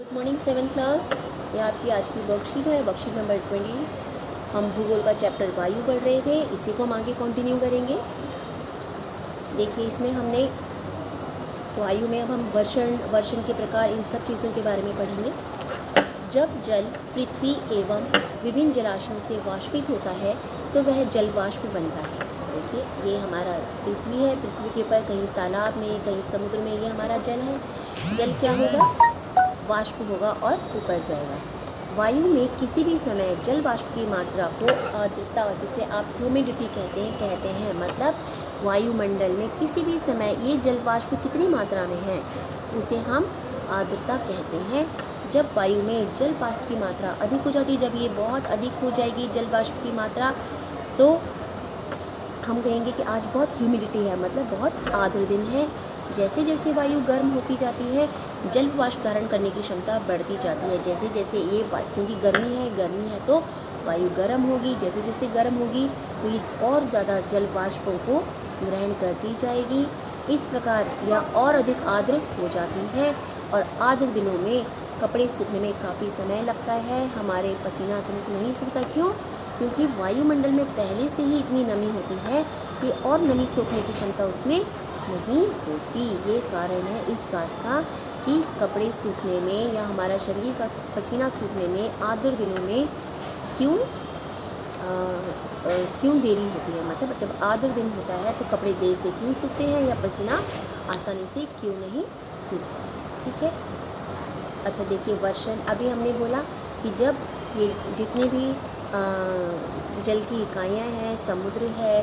Good morning 7th class. ये आपकी आज की वर्कशीट है, वर्कशीट नंबर 20। हम भूगोल का चैप्टर वायु पढ़ रहे थे, इसी को हम आगे कंटिन्यू करेंगे। देखिए इसमें हमने वायु में अब हम वर्षण के प्रकार, इन सब चीज़ों के बारे में पढ़ेंगे। जब जल पृथ्वी एवं विभिन्न जलाशयों से वाष्पित होता है तो वह जल वाष्प बनता है। देखिए ये हमारा पृथ्वी है, पृथ्वी के ऊपर कहीं तालाब में, कहीं समुद्र में ये हमारा जल है। जल क्या होगा? वाष्प होगा और ऊपर जाएगा। वायु में किसी भी समय जल वाष्प की मात्रा को आर्द्रता, जिसे आप ह्यूमिडिटी कहते हैं, मतलब वायुमंडल में किसी भी समय ये जल वाष्प कितनी मात्रा में है उसे हम आर्द्रता कहते हैं। जब वायु में जल वाष्प की मात्रा अधिक हो जाती है, जब ये बहुत अधिक हो जाएगी जल वाष्प की मात्रा, तो हम कहेंगे कि आज बहुत ह्यूमिडिटी है, मतलब बहुत आर्द्र दिन है। जैसे जैसे वायु गर्म होती जाती है, जल वाष्प धारण करने की क्षमता बढ़ती जाती है। जैसे जैसे ये क्योंकि गर्मी है तो वायु गर्म होगी, जैसे जैसे गर्म होगी तो ये और ज़्यादा जल वाष्पों को ग्रहण करती जाएगी। इस प्रकार यह और अधिक आर्द्र हो जाती है और आर्द्र दिनों में कपड़े सूखने में काफ़ी समय लगता है। हमारे पसीना आसानी से नहीं सूखता। क्यों? क्योंकि वायुमंडल में पहले से ही इतनी नमी होती है कि और नमी सोखने की क्षमता उसमें नहीं होती। ये कारण है इस बात का कि कपड़े सूखने में या हमारा शरीर का पसीना सूखने में आर्द्र दिनों में क्यों देरी होती है। मतलब जब आर्द्र दिन होता है तो कपड़े देर से क्यों सूखते हैं या पसीना आसानी से क्यों नहीं सूखता। ठीक है। अच्छा देखिए वर्षण, अभी हमने बोला कि जब ये जितने भी जल की इकाइयाँ हैं, समुद्र है,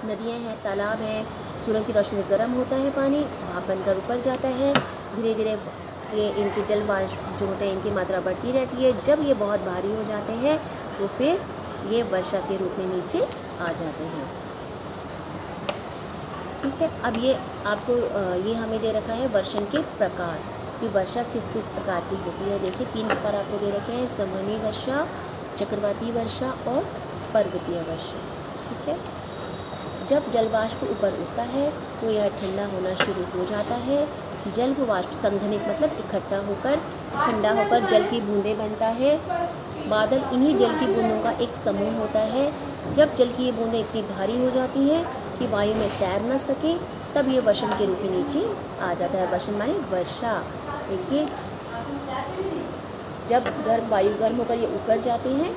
नदियाँ हैं, तालाब हैं, सूरज की रोशनी में गर्म होता है पानी, भाप बनकर ऊपर जाता है। धीरे धीरे ये इनके जल वाष्प जो होते हैं इनकी मात्रा बढ़ती रहती है। जब ये बहुत भारी हो जाते हैं तो फिर ये वर्षा के रूप में नीचे आ जाते हैं। ठीक है। अब ये आपको ये हमें दे रखा है वर्षण के प्रकार कि वर्षा किस किस प्रकार की होती है। देखिए 3 प्रकार आपको दे रखे हैं: संवहनी वर्षा, चक्रवाती वर्षा और पर्वतीय वर्षा। ठीक है। जब जल वाष्प ऊपर उठता है तो यह ठंडा होना शुरू हो जाता है। जल वाष्प संघनित मतलब इकट्ठा होकर ठंडा होकर जल की बूंदें बनता है। बादल इन्हीं जल की बूंदों का एक समूह होता है। जब जल की ये बूंदें इतनी भारी हो जाती हैं कि वायु में तैर न सके तब ये वर्षण के रूप में नीचे आ जाता है। वर्षण माने वर्षा। देखिए जब वायु गर्म होकर ये ऊपर जाते हैं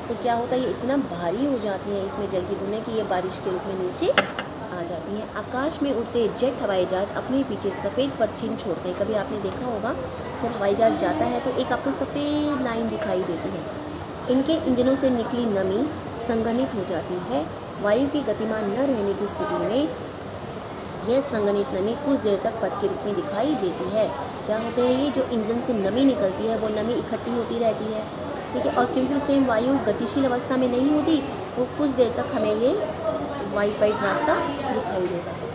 तो क्या होता है, ये इतना भारी हो जाती है इसमें जल की बूंदें कि ये बारिश के रूप में नीचे आ जाती हैं। आकाश में उड़ते जेट हवाई जहाज अपने पीछे सफ़ेद पथ चिन्ह छोड़ते हैं। कभी आपने देखा होगा जब हवाई जहाज जाता है तो एक आपको सफ़ेद लाइन दिखाई देती है। इनके इंजनों से निकली नमी संघनित हो जाती है। वायु की गतिमान न रहने की स्थिति में यह संघनित नमी कुछ देर तक पथ के रूप में दिखाई देती है। क्या होते हैं, ये जो इंजन से नमी निकलती है वो नमी इकट्ठी होती रहती है। ठीक है। और क्योंकि उस टाइम वायु गतिशील अवस्था में नहीं होती तो कुछ देर तक हमें ये वाइट रास्ता दिखाई देता है।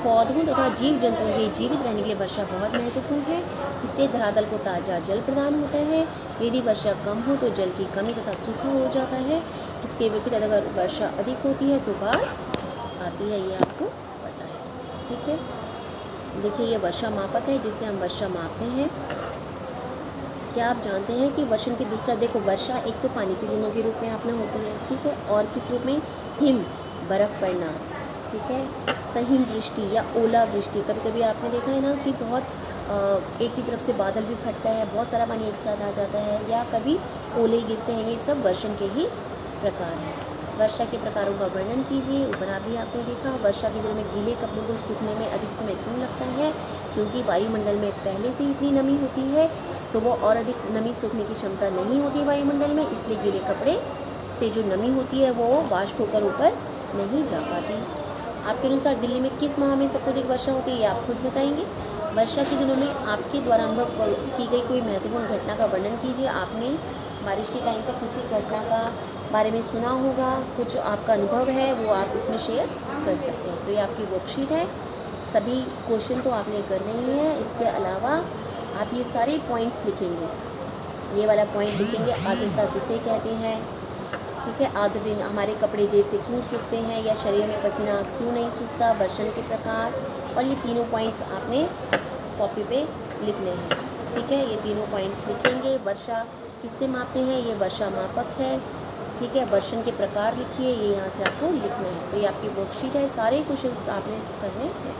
पौधों तथा जीव जंतुओं के जीवित रहने के लिए वर्षा बहुत महत्वपूर्ण है। इससे धरातल को ताज़ा जल प्रदान होता है। यदि वर्षा कम हो तो जल की कमी तथा सूखा हो जाता है। इसके विपरीत अगर वर्षा अधिक होती है तो बाढ़ आती है। ये आपको पता है। ठीक है। देखिए ये वर्षा मापक है जिससे हम वर्षा मापते हैं। क्या आप जानते हैं कि वर्षण की दूसरा, देखो वर्षा एक तो पानी की बूंदों के रूप में आपने होती है। ठीक है। और किस रूप में? हिम, बर्फ़ पड़ना। ठीक है। सहिम वृष्टि या ओला वृष्टि, कभी कभी आपने देखा है ना कि बहुत एक ही तरफ से बादल भी फटता है, बहुत सारा पानी एक साथ आ जाता है, या कभी ओले गिरते हैं। ये सब वर्षण के ही प्रकार हैं। वर्षा के प्रकारों का वर्णन कीजिए। ऊपर अभी आपने देखा वर्षा के दिनों में गीले कपड़ों को सूखने में अधिक समय क्यों लगता है? क्योंकि वायुमंडल में पहले से ही इतनी नमी होती है तो वो और अधिक नमी सूखने की क्षमता नहीं होती वायुमंडल में, इसलिए गीले कपड़े से जो नमी होती है वो वाष्प होकर ऊपर नहीं जा पाती। आपके अनुसार दिल्ली में किस माह में सबसे अधिक वर्षा होती है, ये आप खुद बताएंगे। वर्षा के दिनों में आपके द्वारा अनुभव की गई कोई महत्वपूर्ण घटना का वर्णन कीजिए। आपने बारिश के टाइम पर किसी घटना का बारे में सुना होगा, कुछ आपका अनुभव है वो आप इसमें शेयर कर सकते हैं। तो ये आपकी वर्कशीट है। सभी क्वेश्चन तो आपने करने ही है। इसके अलावा आप ये सारे पॉइंट्स लिखेंगे। ये वाला पॉइंट लिखेंगे, आर्द्रता किसे कहते हैं। ठीक है। आर्द्र दिन हमारे कपड़े देर से क्यों सूखते हैं या शरीर में पसीना क्यों नहीं सूखता, वर्षण के प्रकार, और ये तीनों पॉइंट्स आपने कॉपी पे लिखने हैं। ठीक है, ये तीनों पॉइंट्स लिखेंगे। वर्षा किससे मापते हैं, ये वर्षा मापक है। ठीक है, वर्षण के प्रकार लिखिए, ये यहाँ से आपको लिखना है। तो ये आपकी वर्कशीट है, सारे क्वेश्चंस आपने करने हैं।